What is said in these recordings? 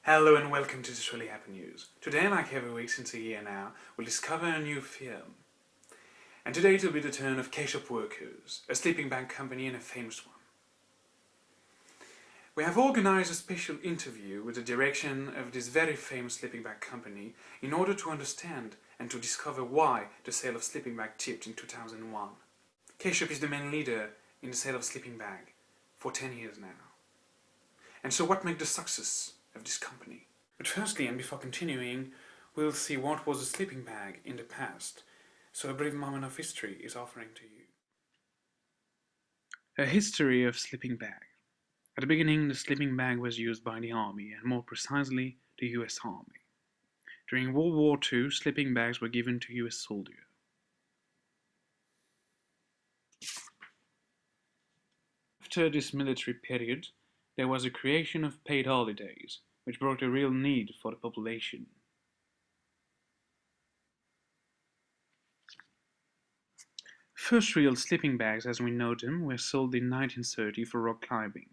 Hello and welcome to This Really Happened News. Today, like every week since a year now, we'll discover a new film. And today it'll be the turn of K-Shop Workers, a sleeping bag company and a famous one. We have organized a special interview with the direction of this very famous sleeping bag company in order to understand and to discover why the sale of sleeping bag tipped in 2001. K-Shop is the main leader in the sale of sleeping bag for 10 years now. And so what made the success of this company? But firstly, and before continuing, we'll see what was a sleeping bag in the past. So a brief moment of history is offering to you. A history of sleeping bag. At the beginning, the sleeping bag was used by the army, and more precisely, the US Army. During World War II, sleeping bags were given to US soldiers. After this military period, there was a creation of paid holidays, which brought a real need for the population. First real sleeping bags as we know them were sold in 1930 for rock climbing.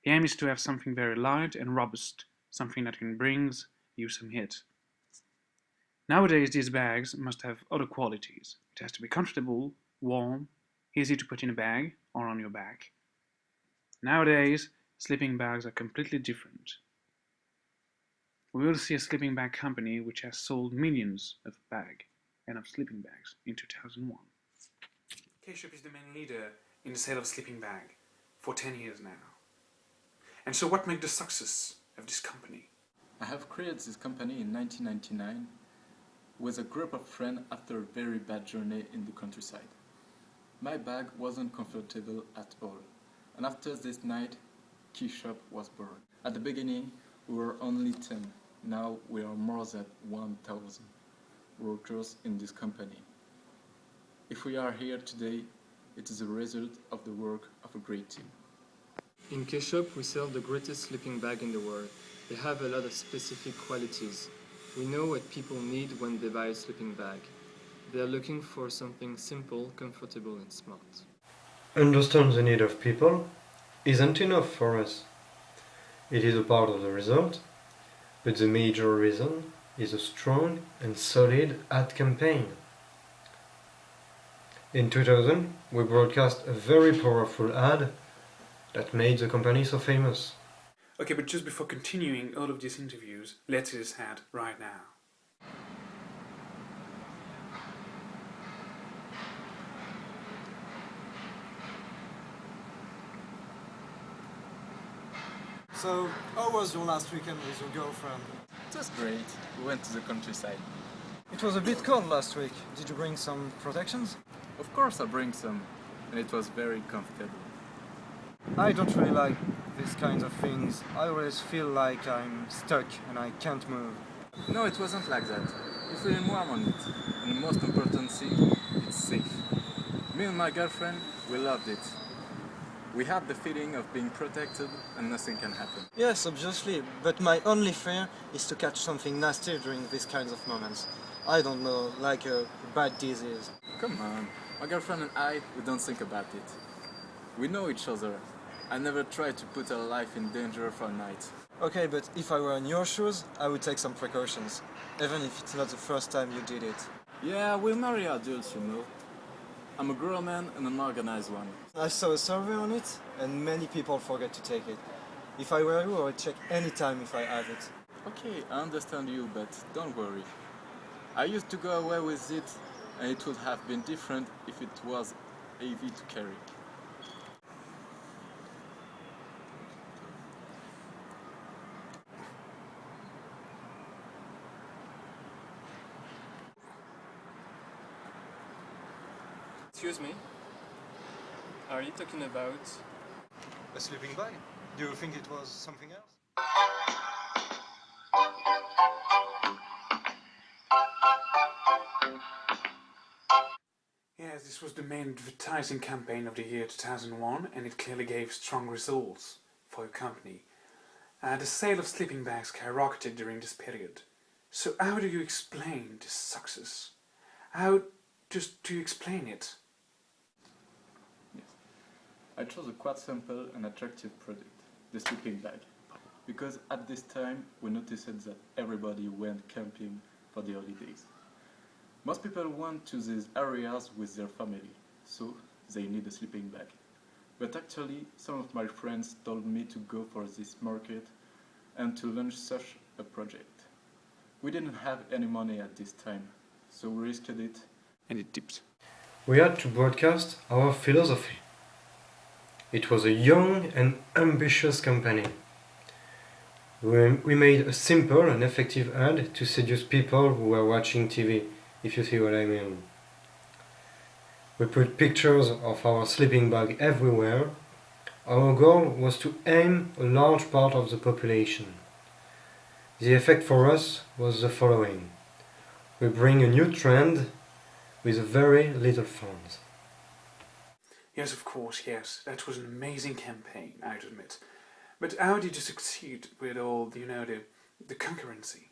The aim is to have something very light and robust, something that can bring you some hit. Nowadays these bags must have other qualities. It has to be comfortable, warm, easy to put in a bag or on your back. Nowadays sleeping bags are completely different. We will see a sleeping bag company which has sold millions of bags and of sleeping bags in 2001. K-Shop is the main leader in the sale of sleeping bag for 10 years now. And so what made the success of this company? I have created this company in 1999 with a group of friends after a very bad journey in the countryside. My bag wasn't comfortable at all, and after this night, K-Shop was born. At the beginning, we were only 10. Now we are more than 1,000 workers in this company. If we are here today, it is a result of the work of a great team. In K-Shop, we sell the greatest sleeping bag in the world. They have a lot of specific qualities. We know what people need when they buy a sleeping bag. They are looking for something simple, comfortable and smart. Understand the need of people isn't enough for us. It is a part of the result, but the major reason is a strong and solid ad campaign. In 2000, we broadcast a very powerful ad that made the company so famous. Okay, but just before continuing all of these interviews, let's see this ad right now. So, how was your last weekend with your girlfriend? It was great. We went to the countryside. It was a bit cold last week. Did you bring some protections? Of course I bring some, and it was very comfortable. I don't really like these kinds of things. I always feel like I'm stuck and I can't move. No, it wasn't like that. You feel warm on it, and the most important thing, it's safe. Me and my girlfriend, we loved it. We had the feeling of being protected and nothing can happen. Yes, obviously, but my only fear is to catch something nasty during these kinds of moments. I don't know, like a bad disease. Come on, my girlfriend and I, we don't think about it. We know each other. I never tried to put her life in danger for a night. Okay, but if I were in your shoes, I would take some precautions, even if it's not the first time you did it. Yeah, we're married adults, you know. I'm a grown man and an organized one. I saw a survey on it, and many people forget to take it. If I were you, I would check any time if I have it. Okay, I understand you, but don't worry. I used to go away with it, and it would have been different if it was heavy to carry. Excuse me? Are you talking about... A sleeping bag? Do you think it was something else? Yes, this was the main advertising campaign of the year 2001, and it clearly gave strong results for your company. The sale of sleeping bags skyrocketed during this period. So how do you explain this success? How just do you explain it? Yes. I chose a quite simple and attractive product, the sleeping bag. because at this time we noticed that everybody went camping for the holidays. Most people went to these areas with their family, so they need a sleeping bag. But actually, some of my friends told me to go for this market and to launch such a project. We didn't have any money at this time, so we risked it, and it tipped. We had to broadcast our philosophy. It was a young and ambitious company. We made a simple and effective ad to seduce people who were watching TV, if you see what I mean. We put pictures of our sleeping bag everywhere. Our goal was to aim a large part of the population. The effect for us was the following. We bring a new trend with very little funds. Yes, of course, yes. That was an amazing campaign, I admit. But how did you succeed with all, the concurrency?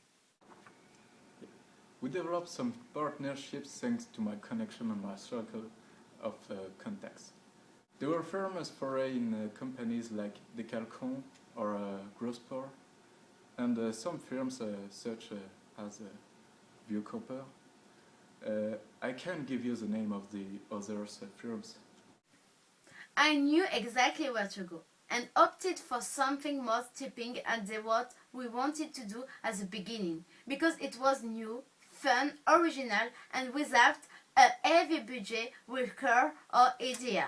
We developed some partnerships thanks to my connection and my circle of contacts. There were famous foreign companies like Decalcon or Grossport, and some firms such as Biocopper. I can't give you the name of the other firms. I knew exactly where to go and opted for something more stepping and what we wanted to do at the beginning because it was new, fun, original and without a heavy budget worker or idea.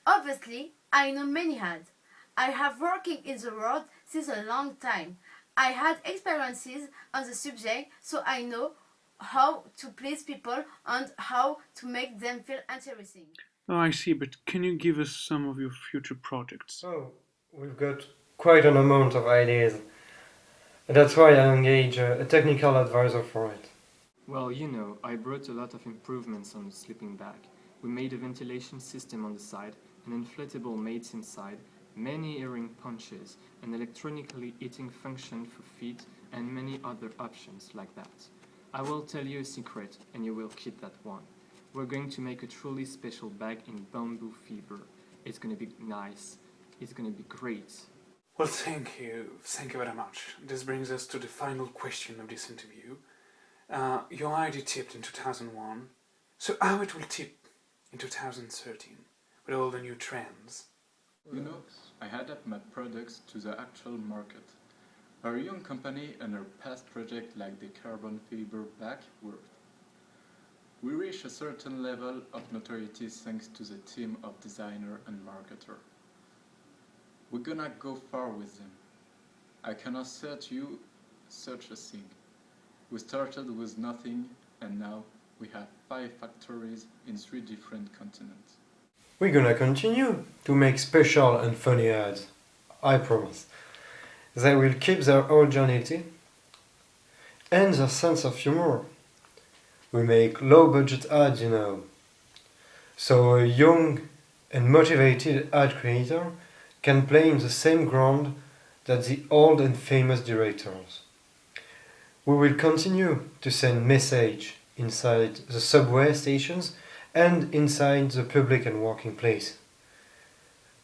Obviously, I know many ads. I have working in the world since a long time. I had experiences on the subject, so I know how to please people and how to make them feel interesting. Oh, I see, but can you give us some of your future projects? Oh, we've got quite an amount of ideas. That's why I engage a technical advisor for it. Well, I brought a lot of improvements on the sleeping bag. We made a ventilation system on the side, an inflatable mates inside, many earring punches, an electronically heating function for feet, and many other options like that. I will tell you a secret, and you will keep that one. We're going to make a truly special bag in bamboo fiber. It's going to be nice. It's going to be great. Well, thank you. Thank you very much. This brings us to the final question of this interview. Your idea tipped in 2001. So how it will tip in 2013 with all the new trends? I adapt my products to the actual market. Our young company and our past project like the carbon fiber bag worked. We reached a certain level of notoriety thanks to the team of designer and marketer. We're gonna go far with them. I can assert you such a thing. We started with nothing and now we have 5 factories in 3 different continents. We're gonna continue to make special and funny ads. I promise. They will keep their originality and their sense of humor. We make low-budget ads, So a young and motivated ad creator can play in the same ground that the old and famous directors. We will continue to send message inside the subway stations and inside the public and working place.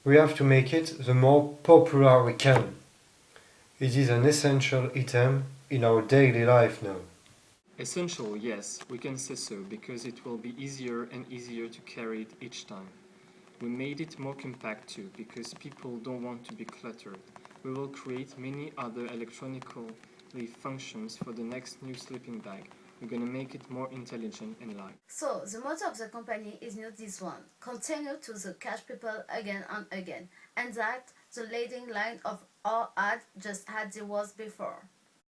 We have to make it the more popular we can. It is an essential item in our daily life now. Essential, yes, we can say so, because it will be easier and easier to carry it each time. We made it more compact too, because people don't want to be cluttered. We will create many other electronically functions for the next new sleeping bag. We're gonna make it more intelligent and light. So, the motto of the company is not this one. Continue to catch people again and again. And that the leading line of our ad just had the words before.